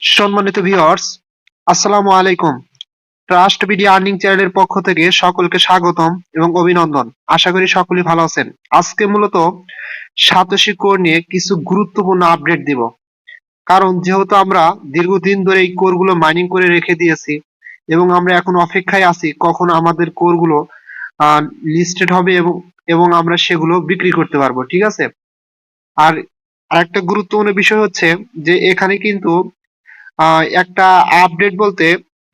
সম্মানিত ভিউয়ার্স, আসসালামু আলাইকুম। ট্রাস্ট বিডি আর্নিং চ্যানেলের পক্ষ থেকে সকলকে স্বাগতম এবং অভিনন্দন। আশা করি সকলেই ভালো আছেন। আজকে মূলত সাতোশি কোর নিয়ে কিছু গুরুত্বপূর্ণ আপডেট দিব। কারণ যেহেতু আমরা দীর্ঘদিন ধরে এই কোরগুলো মাইনিং করে রেখে দিয়েছি এবং আমরা এখন অপেক্ষায় আছি কখন আমাদের কোরগুলো লিস্টেড হবে এবং এবং আমরা সেগুলো বিক্রি করতে পারবো, ঠিক আছে? আর আরেকটা গুরুত্বপূর্ণ বিষয় হচ্ছে যে এখানে কিন্তু একটা আপডেট বলতে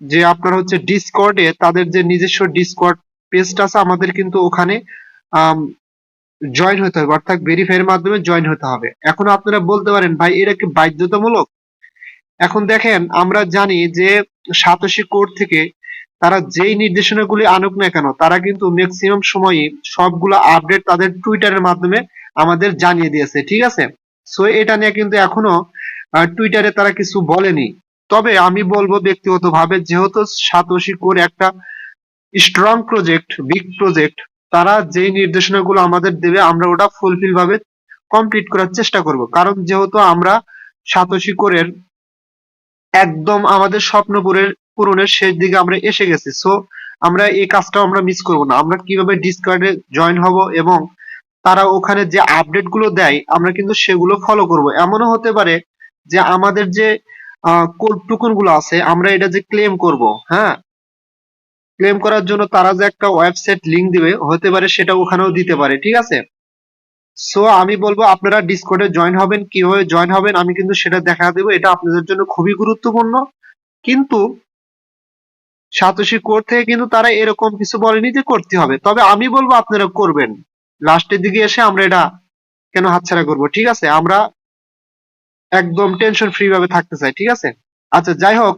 যে আপনার হচ্ছে ডিসকর্ডে তাদের যে নিজস্ব ডিসকর্ড পেজটা আছে আমাদের কিন্তু ওখানে জয়েন হতে হবে, অর্থাৎ ভেরিফাইয়ের মাধ্যমে জয়েন হতে হবে। এখন আপনারা বলতে পারেন ভাই এটা কি বাধ্যতামূলক? এখন দেখেন আমরা জানি যে সাতোশি কোড থেকে তারা যেই নির্দেশনাগুলি আনুক না কেন তারা কিন্তু ম্যাক্সিমাম সময়ই সবগুলো আপডেট তাদের টুইটারের মাধ্যমে আমাদের জানিয়ে দিয়েছে, ঠিক আছে? সো এটা নিয়ে কিন্তু এখনো টুইটারে তারা কিছু বলেনি। তবে আমি বলবো ব্যক্তিগতভাবে যেহেতু সাতোশি কোর একটা স্ট্রং প্রজেক্ট, বিগ প্রজেক্ট, তারা যেই নির্দেশনাগুলো আমাদের দেবে আমরা ওটা ফুলফিল ভাবে কমপ্লিট করার চেষ্টা করব। কারণ যেহেতু আমরা সাতোশি কোরের একদম আমাদের স্বপ্ন পূরণের শেষ দিকে আমরা এসে গেছি। সো আমরা এই কাজটাও আমরা মিস করব না। আমরা কিভাবে ডিসকর্ডে জয়েন হব এবং তারা ওখানে যে আপডেট গুলো দেয় আমরা কিন্তু সেগুলো ফলো করব। এমনও হতে পারে যে আমাদের যে কোড টোকন গুলো আছে আমরা এটা যে ক্লেম করব, হ্যাঁ, ক্লেম করার জন্য তারা যে একটা ওয়েবসাইট লিংক দিবে হতে পারে সেটা ওখানেও দিতে পারে, ঠিক আছে? সো আমি বলবো আপনারা ডিসকর্ডে জয়েন হবেন। কিভাবে জয়েন হবেন আমি কিন্তু সেটা দেখা দেবো, এটা আপনাদের জন্য খুবই গুরুত্বপূর্ণ। কিন্তু সাতোশি কোড থেকে কিন্তু তারা এরকম কিছু বলেনি যে করতে হবে, তবে আমি বলবো আপনারা করবেন। লাস্টের দিকে এসে আমরা এটা কেন হাতছাড়া করব, ঠিক আছে? আমরা একদম টেনশন ফ্রি ভাবে থাকতে চাই, ঠিক আছে? আচ্ছা, যাই হোক,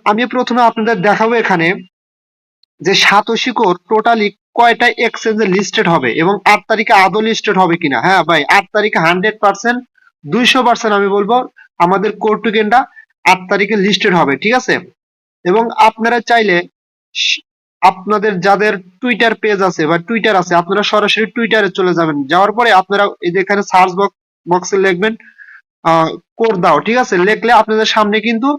আমি প্রথমে আপনাদের দেখাবো এখানে যে সাতোশি কোর টোটালি কয়টা এক্সচেঞ্জে লিস্টেড হবে এবং 8 তারিখে আদৌ লিস্টেড হবে কিনা। হ্যাঁ ভাই, 8 তারিখে 100%, 200% আমি বলবো আমাদের কোর টোকেনটা 8 তারিখে লিস্টেড হবে, ঠিক আছে? এবং আপনারা চাইলে আপনাদের যাদের টুইটার পেজ আছে বা টুইটার আছে আপনারা সরাসরি টুইটারে চলে যাবেন। যাওয়ার পরে আপনারা এই যে এখানে সার্চ বক্সে লিখবেন কোড দাও, ঠিক আছে? লিখলে আপনাদের সামনে কিন্তু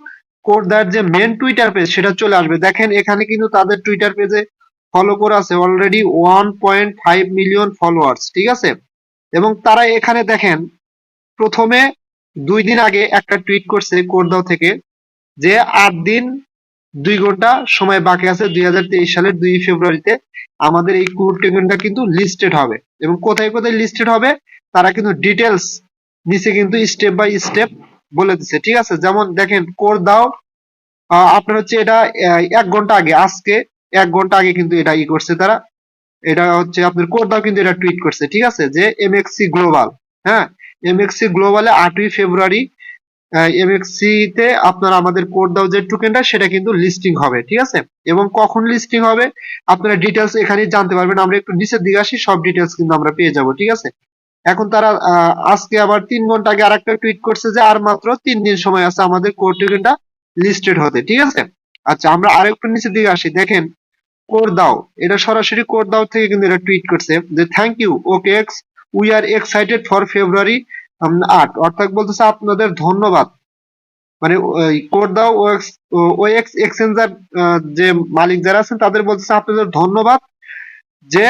কোড দাওয়ার যে মেন টুইটার পেজ সেটা চলে আসবে। দেখেন এখানে কিন্তু তাদের টুইটার পেজে ফলো করে আছে অলরেডি 1.5 মিলিয়ন ফলোয়ার্স, ঠিক আছে? এবং তারা এখানে দেখেন প্রথমে 2 দিন আগে একটা টুইট করছে কোড দাও থেকে যে 8 দিন 2 ঘন্টা সময় বাকি আছে 2023 সালের 2 ফেব্রুয়ারিতে আমাদের এই কোড টোকেনটা কিন্তু লিস্টেড হবে। এবং কোথায় কোথায় লিস্টেড হবে তারা কিন্তু ডিটেলস নিচে কিন্তু স্টেপ বাই স্টেপ বলে দিচ্ছে, ঠিক আছে? যেমন দেখেন কোড দাও আপনার হচ্ছে এটা 1 ঘন্টা আগে, আজকে 1 ঘন্টা আগে কিন্তু এটা করছে তারা। এটা হচ্ছে আপনার কোড দাও কিন্তু এটা টুইট করছে, ঠিক আছে? যে এমএক্সি গ্লোবাল, হ্যাঁ, এমএক্সি গ্লোবালে 8ই ফেব্রুয়ারি এমএক্সি তে আপনার আমাদের কোড দাও যে টোকেনটা সেটা কিন্তু লিস্টিং হবে, ঠিক আছে? এবং কখন লিস্টিং হবে আপনারা ডিটেলস এখানে জানতে পারবেন। আমরা একটু নিচের দিকে আসি, সব ডিটেলস কিন্তু আমরা পেয়ে যাব, ঠিক আছে? এখন তারা আজকে আবার 3 ঘন্টা আগে আরেকটা টুইট করছে যে আর মাত্র 3 দিন সময় আছে আমাদের কোড টোকেনটা লিস্টেড হতে, ঠিক আছে? আচ্ছা, আমরা আরেকটু নিচের দিকে আসি। দেখেন কোড দাও, এটা সরাসরি কোড দাও থেকে কিন্তু এটা টুইট করছে যে thank you okay X, we are excited for February 8, অর্থাৎ বলতেছে আপনাদের ধন্যবাদ। মানে কোড দাও ওএক্স এক্সচেঞ্জার যে মালিক যারা আছেন তাদের বলতেছে আপনাদের ধন্যবাদ যে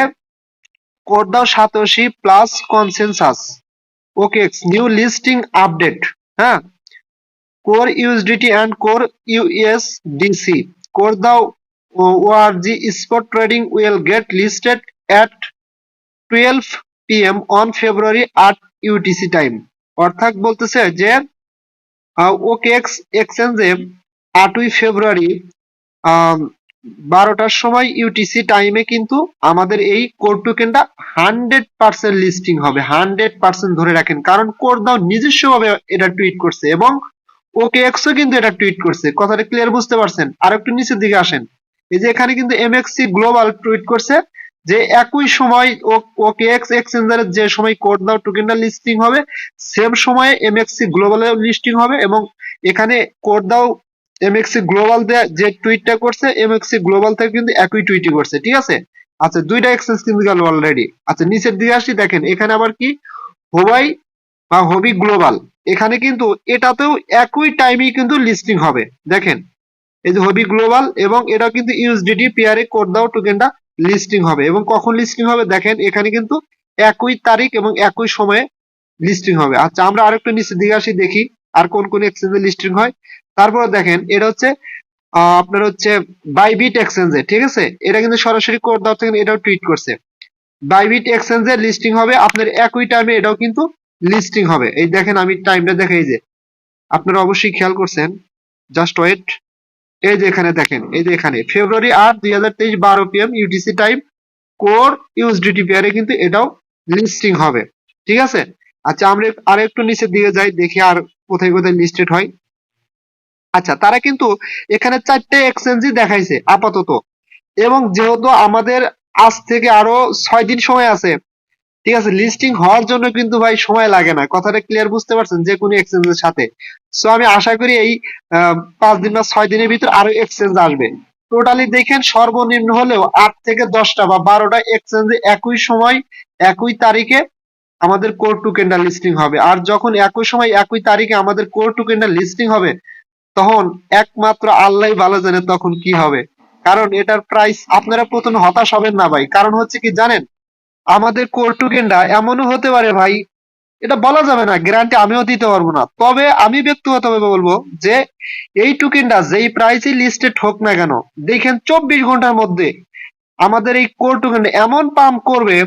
Core DAO Satoshi plus consensus okay new listing update, হ্যাঁ, Core USDT and core USDC Core DAO ORG spot trading will get listed at 12 PM on February 8 UTC time. অর্থাৎ বলতেছে যে ওকেএক্স এক্সচেঞ্জে 8ই ফেব্রুয়ারি 12টার সময় ইউটিসি টাইমে কিন্তু আমাদের এই কোড টোকেনটা 100% লিস্টিং হবে। 100% ধরে রাখেন, কারণ কোড দাও নিজস্বভাবে এটা টুইট করছে এবং ওকেএক্সও কিন্তু এটা টুইট করছে। কথাটা ক্লিয়ার বুঝতে পারছেন? আর একটু নিচের দিকে আসেন, এই যে এখানে কিন্তু এমএক্সি গ্লোবাল টুইট করছে যে একই সময় ওকেএক্স এক্সচেঞ্জারের যে সময় কোড দাও টোকেনটা লিস্টিং হবে সেম সময়ে এমএক্সি গ্লোবালে লিস্টিং হবে। এবং এখানে কোড দাও এমএক্সি গ্লোবাল যে টুইটটা করছে এমএক্সি গ্লোবাল থেকে কিন্তু একই টুইটই করছে, ঠিক আছে? আচ্ছা, দুইটা এক্সচেঞ্জ কিন্তু গেল অলরেডি। আচ্ছা, নিচের দিকে আসি, দেখেন এখানে আবার কি হুয়াই বা হবি গ্লোবাল, এখানে কিন্তু এটাতেও একই টাইমে কিন্তু লিস্টিং হবে। দেখেন এই যে হবি গ্লোবাল, এবং এটা কিন্তু ইউএসডিটি পেয়ারে কোড দাও টোকেনটা লিস্টিং হবে। এবং কখন লিস্টিং হবে দেখেন এখানে কিন্তু একই তারিখ এবং একই সময়ে লিস্টিং হবে। আচ্ছা আমরা আরেকটু নিচের দিকে আসি, দেখি আর কোন কোন এক্সচেঞ্জে লিস্টিং হয়। তারপরে দেখেন এটা হচ্ছে আপনার হচ্ছে বাইবিট এক্সচেঞ্জে, ঠিক আছে, এটা কিন্তু সরাসরি কোড দাও থেকে এটাও টুইট করছে। বাইবিট এক্সচেঞ্জে লিস্টিং হবে আপনার একই টাইমে, এটাও কিন্তু লিস্টিং হবে। এই দেখেন আমি টাইমটা দেখাই, যে আপনারা অবশ্যই খেয়াল করছেন, জাস্ট ওয়েট। এই যে এখানে দেখেন, এই যে এখানে February ৮ 2023 12 PM UTC time Core USDT পেয়ারে কিন্তু এটাও লিস্টিং হবে, ঠিক আছে। আচ্ছা আমরা আর একটু নিচের দিকে যাই, দেখি আর কোথায় কোথায় লিস্টেড হয়। আচ্ছা তারা কিন্তু এখানে 4টে এক্সচেঞ্জই দেখাইছে আপাতত, এবং যেহেতু আমাদের আজ থেকে আরো 6 দিন সময় আছে, ঠিক আছে, লিস্টিং হওয়ার জন্য কিন্তু ভাই সময় লাগে না, কথাটা ক্লিয়ার বুঝতে পারছেন, যে কোনো এক্সচেঞ্জের সাথে। সো আমি আশা করি এই 5 দিন বা 6 দিনের ভিতর আরো এক্সচেঞ্জ আসবে। টোটালি দেখেন সর্বনিম্ন হলেও 8 থেকে 10টা বা 12টা এক্সচেঞ্জে একই সময় একই তারিখে আমাদের কোর টোকেনটা লিস্টিং হবে। আর যখন একই সময় একই তারিখে আমাদের কোর টোকেনটা লিস্টিং হবে, তখন একমাত্র আল্লাহই ভালো জানে তখন কি হবে। কারণ এটার প্রাইস, আপনারা প্রথমে হতাশ হবেন না ভাই, কারণ হচ্ছে কি জানেন, আমাদের কোর টোকেনটা এমনও হতে পারে ভাই, এটা বলা যাবে না, গ্যারান্টি আমিও দিতে পারবো না, তবে আমি ব্যক্তিগতভাবে বলবো যে এই টোকেনটা যেই প্রাইসে লিস্টেড হোক না কেন, দেখেন 24 ঘন্টার মধ্যে আমাদের এই কোর টোকেনটা এমন পাম্প করবে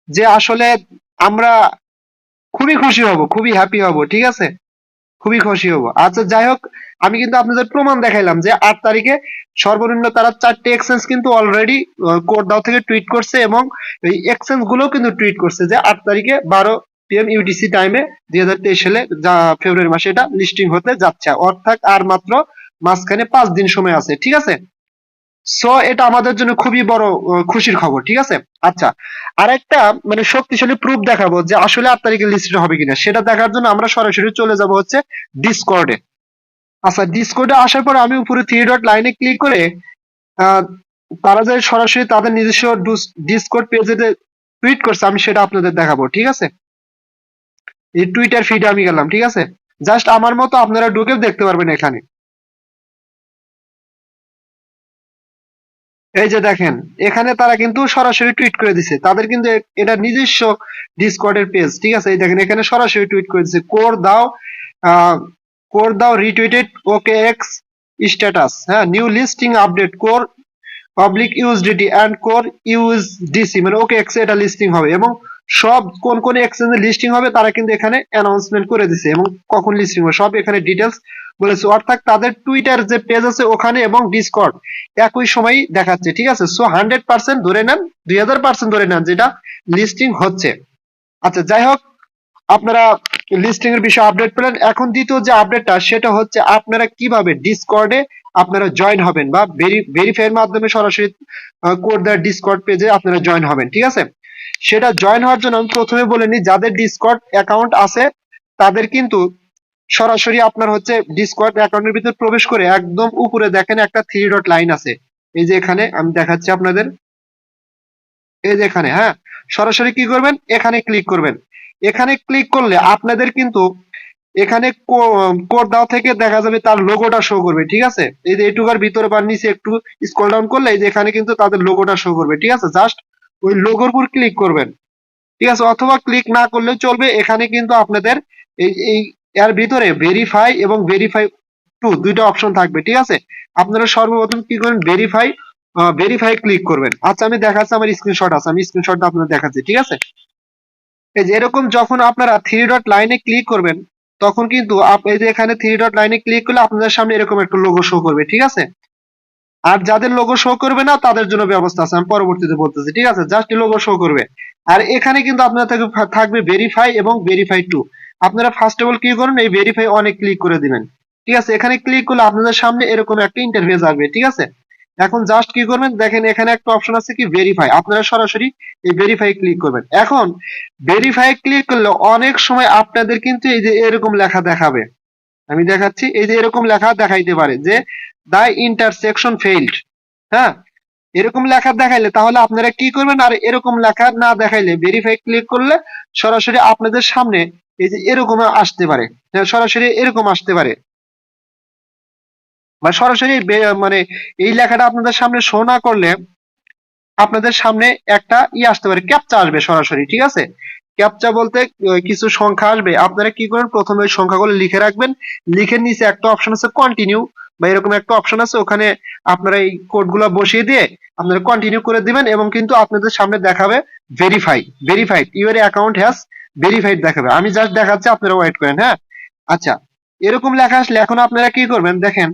যে আসলে আমরা খুবই খুশি হব, খুবই হ্যাপি হব, ঠিক আছে, খুবই খুশি হব। আচ্ছা যাই হোক, আমি কিন্তু আপনাদের প্রমাণ দেখাইলাম যে 8 তারিখে সর্বনিম্ন তারা 4টে এক্সচেঞ্জ কিন্তু অলরেডি কোড দাও থেকে টুইট করছে, এবং এই এক্সচেঞ্জ গুলো কিন্তু টুইট করছে যে 8 তারিখে 12 PM ইউটিসি টাইমে 2023 সালে যা ফেব্রুয়ারি মাসে এটা লিস্টিং হতে যাচ্ছে, অর্থাৎ আর মাত্র মাঝখানে 5 দিন সময় আছে, ঠিক আছে। সো এটা আমাদের জন্য খুবই বড় খুশির খবর, ঠিক আছে। আচ্ছা আরেকটা মানে শক্তিশালী প্রুফ দেখাবো যে আসলে 8 তারিখে লিস্টেড হবে কিনা, সেটা দেখার জন্য আমরা সরাসরি চলে যাব হচ্ছে ডিসকর্ডে। আচ্ছা ডিসকর্ডে আসার পর আমি উপরে থ্রি ডট লাইনে ক্লিক করে আহ, তারা যে সরাসরি তাদের নিজস্ব ডিসকর্ড পেজে টুইট করছে আমি সেটা আপনাদের দেখাবো, ঠিক আছে। এই টুইটার ফিডে আমি গেলাম, ঠিক আছে, জাস্ট আমার মতো আপনারা ঢুকে দেখতে পারবেন এখানে। এই যে দেখেন এখানে তারা কিন্তু সরাসরি টুইট করে দিছে, তাদের কিন্তু এটা নিজস্ব ডিসকর্ডের পেজ, ঠিক আছে। এই দেখেন এখানে সরাসরি টুইট করে দিছে, আহ কোর দাও রিটুইটেড ওকে এক্স স্ট্যাটাস, হ্যাঁ, নিউ লিস্টিং আপডেট কোর public USDT and core USDC, মানে ওকে এক্স এটা লিস্টিং হবে, এবং সব কোন কোন এক্সচেঞ্জে লিস্টিং হবে তারা কিন্তু এখানে অ্যানাউন্সমেন্ট করে দিছে, এবং কখন লিস্টিং হবে সব এখানে ডিটেলস বলেছে, অর্থাৎ তাদের টুইটার যে পেজ আছে ওখানে এবং ডিসকর্ড একই সময় দেখাচ্ছে, ঠিক আছে। সো 100% ধরে নেন, 2000% ধরে নেন যেটা লিস্টিং হচ্ছে। আচ্ছা যাই হোক, আপনারা লিস্টিং এর বিষয়ে আপডেট পেলেন। এখন দ্বিতীয় যে আপডেটটা সেটা হচ্ছে আপনারা কিভাবে ডিসকর্ডে আপনারা জয়েন হবেন, বা ভেরিফাইয়ের মাধ্যমে সরাসরি কোড দেওয়ার ডিসকর্ড পেজে আপনারা জয়েন হবেন, ঠিক আছে। সেটা জয়েন হওয়ার জন্য আমি প্রথমে বলে নিই, যাদের ডিসকর্ড অ্যাকাউন্ট আছে তাদের কিন্তু সরাসরি আপনার হচ্ছে ডিসকর্ড অ্যাকাউন্টের ভিতর প্রবেশ করে একদম উপরে দেখেন একটা থ্রি ডট লাইন আছে, এই যে এখানে আমি দেখাচ্ছি আপনাদের, এই যে এখানে, হ্যাঁ, সরাসরি কি করবেন, এখানে ক্লিক করবেন। এখানে ক্লিক করলে আপনাদের কিন্তু এখানে কোড দাও থেকে দেখা যাবে তার লোগোটা শো করবে, ঠিক আছে। এই যে এইটুকার ভিতরে বা নিচে একটু স্ক্রল ডাউন করলে এই যে এখানে কিন্তু তাদের লোগোটা শো করবে, ঠিক আছে। জাস্ট ওই লোগোর উপর ক্লিক করবেন, ঠিক আছে, অথবা ক্লিক না করলেও চলবে। এখানে কিন্তু আপনাদের এই এর ভিতরে ভেরিফাই এবং ভেরিফাই টু দুইটা অপশন থাকবে, ঠিক আছে। আপনারা সর্বপ্রথম কি করবেন, ভেরিফাই ক্লিক করবেন। আচ্ছা আমি দেখাচ্ছি, আমার স্ক্রিনশট আছে, আমি স্ক্রিনশটটা আপনাদের দেখাচ্ছি, ঠিক আছে। এই যে এরকম যখন আপনারা থ্রি ডট লাইনে ক্লিক করবেন, তখন কিন্তু এই যে এখানে থ্রি ডট লাইনে ক্লিক করলে আপনাদের সামনে এরকম একটা লোগো শো করবে, ঠিক আছে। আর যাদের লোগো শো করবে না তাদের জন্য ব্যবস্থা আছে, আমি পরবর্তীতে বলতেছি, ঠিক আছে। জাস্ট লোগো শো করবে। আর এখানে কিন্তু আপনার থাকবে ভেরিফাই এবং ভেরিফাই টু। আপনারা ফার্স্ট অফ অল কি করুন, এই ভেরিফাই অনে ক্লিক করে দিবেন, ঠিক আছে। এখানে ক্লিক করলে আপনাদের সামনে এরকম একটা ইন্টারফেস আসবে, ঠিক আছে। এখন জাস্ট কি করবেন, দেখেন এখানে একটা অপশন আছে কি ভেরিফাই, আপনারা সরাসরি এই ভেরিফাই ক্লিক করবেন। এখন ভেরিফাই ক্লিক করলে অনেক সময় আপনাদের কিন্তু এই যে এরকম লেখা দেখাবে, আমি দেখাচ্ছি, এই যে এরকম লেখা দেখাইতে পারে যে দা ইন্টারসেকশন ফেইল্ড, হ্যাঁ, এরকম লেখা দেখাইলে তাহলে আপনারা কি করবেন, আর এরকম লেখা না দেখাইলে ভেরিফাই ক্লিক করলে সরাসরি আপনাদের সামনে এই যে এরকম আসতে পারে, সরাসরি এরকম আসতে পারে, বা সরাসরি মানে এই লেখাটা আপনাদের সামনে শো না করলে আপনাদের সামনে একটা আসতে পারে, ক্যাপচা আসবে সরাসরি, ঠিক আছে। ক্যাপচা বলতে কিছু সংখ্যা আসবে, আপনারা কি করেন প্রথমে ওই সংখ্যাগুলো লিখে রাখবেন, লিখে নিচে একটা অপশন আছে কন্টিনিউ বা এরকম একটা অপশন আছে, ওখানে আপনারা এই কোডগুলো বসিয়ে দিয়ে আপনারা কন্টিনিউ করে দিবেন এবং কিন্তু আপনাদের সামনে দেখাবে verified your account has verified দেখাবে। আমি জাস্ট দেখাচ্ছি, আপনারা ওয়েট করেন, হ্যাঁ। আচ্ছা, এরকম লেখা আসলে এখন আপনারা কি করবেন দেখেন,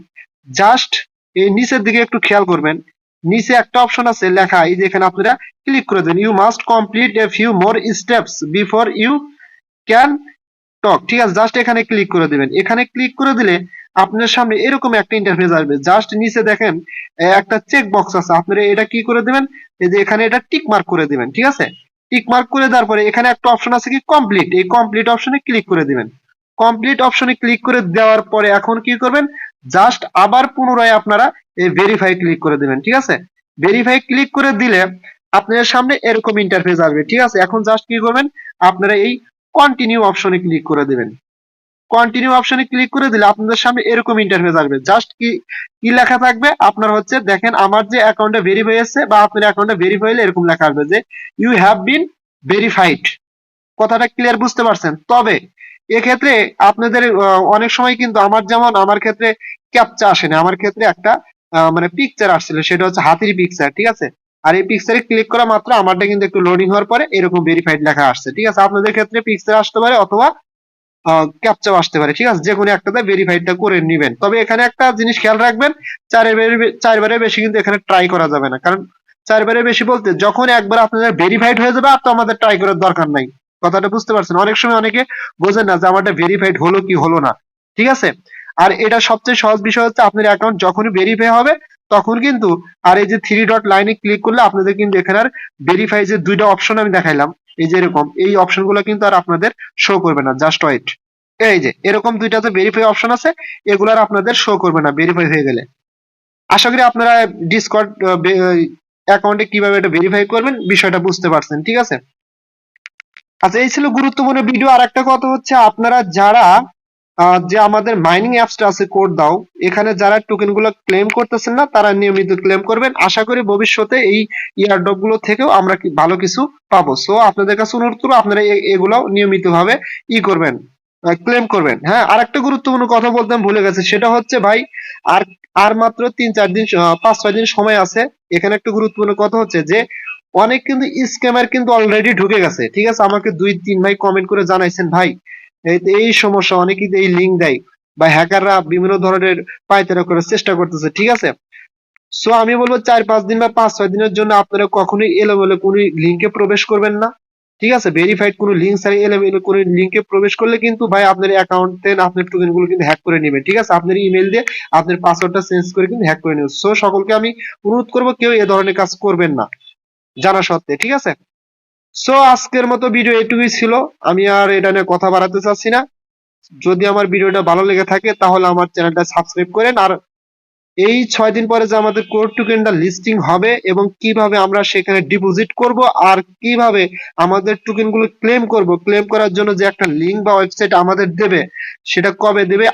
জাস্ট এই নিচের দিকে একটু খেয়াল করবেন, নিচে একটা অপশন আছে লেখা, এই যে এখানে আপনারা ক্লিক করে দেন, you must complete a few more steps before you can talk, ঠিক আছে। জাস্ট এখানে ক্লিক করে দিবেন, এখানে ক্লিক করে দিলে আপনার সামনে এরকম একটা ইন্টারফেস আসবে। জাস্ট নিচে দেখেন একটা চেক বক্স আছে, আপনারা এটা কি করে দিবেন, এই যে এখানে এটা টিক মার্ক করে দিবেন, ঠিক আছে। টিক মার্ক করে দেওয়ার পরে এখানে একটা অপশন আছে কি কমপ্লিট, এই কমপ্লিট অপশনে ক্লিক করে দিবেন। কমপ্লিট অপশনে ক্লিক করে দেওয়ার পরে এখন কি করবেন, জাস্ট আবার পুনরায় আপনারা এই ভেরিফাই ক্লিক করে দিবেন, ঠিক আছে। ভেরিফাই ক্লিক করে দিলে আপনাদের সামনে এরকম ইন্টারফেস আসবে, ঠিক আছে। এখন জাস্ট কি করবেন, আপনারা এই কন্টিনিউ অপশনে ক্লিক করে দিবেন। কন্টিনিউ অপশনে ক্লিক করে দিলে আপনাদের সামনে এরকম ইন্টারফেস আসবে। জাস্ট কি কি লেখা থাকবে, আপনার হচ্ছে দেখেন আমার যে অ্যাকাউন্টে ভেরিফাই আছে বা আপনার অ্যাকাউন্টে ভেরিফাই হলে এরকম লেখা আসবে যে ইউ হ্যাভ বিন ভেরিফাইড। কথাটা ক্লিয়ার বুঝতে পারছেন? তবে এক্ষেত্রে আপনাদের অনেক সময় কিন্তু আমার ক্ষেত্রে ক্যাপচা আসে না, আমার ক্ষেত্রে একটা মানে পিকচার আসছিল, সেটা হচ্ছে হাতির পিকচার, ঠিক আছে। আর এই পিকচারে ক্লিক করা মাত্র আমারটা কিন্তু একটু লোডিং হওয়ার পরে এরকম ভেরিফাইড লেখা আসছে, ঠিক আছে। আপনাদের ক্ষেত্রে পিকচার আসতে পারে অথবা ক্যাপচাও আসতে পারে, ঠিক আছে। যে কোনো একটাতে ভেরিফাইডটা করে নিবেন। তবে এখানে একটা জিনিস খেয়াল রাখবেন, চারবারের বেশি কিন্তু এখানে ট্রাই করা যাবে না, কারণ চারবারের বেশি বলতে যখন একবার আপনাদের ভেরিফাইড হয়ে যাবে আর তো আমাদের ট্রাই করার দরকার নাই। কথাটা বুঝতে পারছেন? অনেক সময় অনেকে বোঝেন না যে আমারটা ভেরিফাইড হলো কি হলো না, ঠিক আছে। আর এটা সবচেয়ে সহজ বিষয় হচ্ছে আপনার অ্যাকাউন্ট যখনই ভেরিফাই হবে তখন কিন্তু, আর এই যে থ্রি ডট লাইনে ক্লিক করলে আপনাদের কিন্তু এখানে আর ভেরিফাই যে দুইটা অপশন আমি দেখাইলাম, এই যে এরকম এই অপশনগুলো কিন্তু আর আপনাদের শো করবে না। জাস্ট ওয়েট, এই যে এরকম দুইটাতে ভেরিফাই অপশন আছে, এগুলার আপনাদের শো করবে না ভেরিফাই হয়ে গেলে। আশা করি আপনারা ডিসকর্ড অ্যাকাউন্টে কিভাবে এটা ভেরিফাই করবেন বিষয়টা বুঝতে পারছেন, ঠিক আছে। আচ্ছা, এই ছিল গুরুত্বপূর্ণ ভিডিও। আর একটা কথা হচ্ছে, আপনারা যারা যে আমাদের মাইনিং অ্যাপসটা আছে কোড দাও, এখানে যারা টোকেন গুলো ক্লেম করতেছেন না তারা নিয়মিত ক্লেম করবেন। আশা করি ভবিষ্যতে এই ইয়ারড্রপ গুলো থেকেও আমরা ভালো কিছু পাবো। সো আপনাদের কাছে অনুরোধ করবো আপনারা এগুলো নিয়মিত ভাবে করবেন, ক্লেম করবেন। হ্যাঁ, আর একটা গুরুত্বপূর্ণ কথা বলতে আমি ভুলে গেছি, সেটা হচ্ছে ভাই আর আর মাত্র 3-4 দিন 5-6 দিন সময় আছে। এখানে একটা গুরুত্বপূর্ণ কথা হচ্ছে যে অনেক কিন্তু স্ক্যামার কিন্তু অলরেডি ঢুকে গেছে, ঠিক আছে। আমাকে 2-3 ভাই কমেন্ট করে জানাইছেন ভাই এই সমস্যা, অনেকেই এই লিঙ্ক দেয় বা হ্যাকাররা বিভিন্ন ধরনের পায়তারা করার চেষ্টা করতেছে, ঠিক আছে। সো আমি বলবো 4-5 দিন বা 5-6 দিনের জন্য আপনারা কখনোই এলোমেলো কোনো লিঙ্কে প্রবেশ করবেন না, ঠিক আছে। ভেরিফাইড কোনো লিঙ্ক ছাড়া এলোমেলো কোনো লিঙ্কে প্রবেশ করলে কিন্তু ভাই আপনার অ্যাকাউন্টে আপনার টোকেন গুলো কিন্তু হ্যাক করে নেবে, ঠিক আছে। আপনার ইমেল দিয়ে আপনার পাসওয়ার্ডটা চেঞ্জ করে কিন্তু হ্যাক করে নেবে। সো সকলকে আমি অনুরোধ করবো কেউ এ ধরনের কাজ করবেন না জানা সত্ত্বে, ঠিক আছে। সো আজকের মতো ভিডিও এটুকুই ছিল, আমি আর এটা নিয়ে কথা বাড়াতে চাচ্ছি না। যদি আমার ভিডিওটা ভালো লেগে থাকে তাহলে আমার চ্যানেলটা সাবস্ক্রাইব করেন। আর এই 6 দিন পরে যে আমাদের কোড টোকেনটা লিস্টিং হবে এবং কিভাবে আমরা সেখানে ডিপোজিট করব আর কিভাবে আমাদের টোকেন গুলো ক্লেম করব, ক্লেম করার জন্য যে একটা লিংক বা ওয়েবসাইট আমাদের দেবে সেটা কবে দেবে,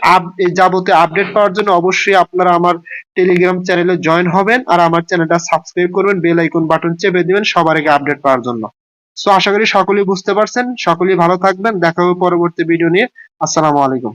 যাবতীয় আপডেট পাওয়ার জন্য অবশ্যই আপনারা আমার টেলিগ্রাম চ্যানেলে জয়েন হবেন আর আমার চ্যানেলটা সাবস্ক্রাইব করবেন, বেল আইকন বাটন চেপে দিবেন সবার আগে আপডেট পাওয়ার জন্য। সো আশা করি সকলেই বুঝতে পারছেন, সকলেই ভালো থাকবেন, দেখা হবে পরবর্তী ভিডিও নিয়ে। আসসালামু আলাইকুম।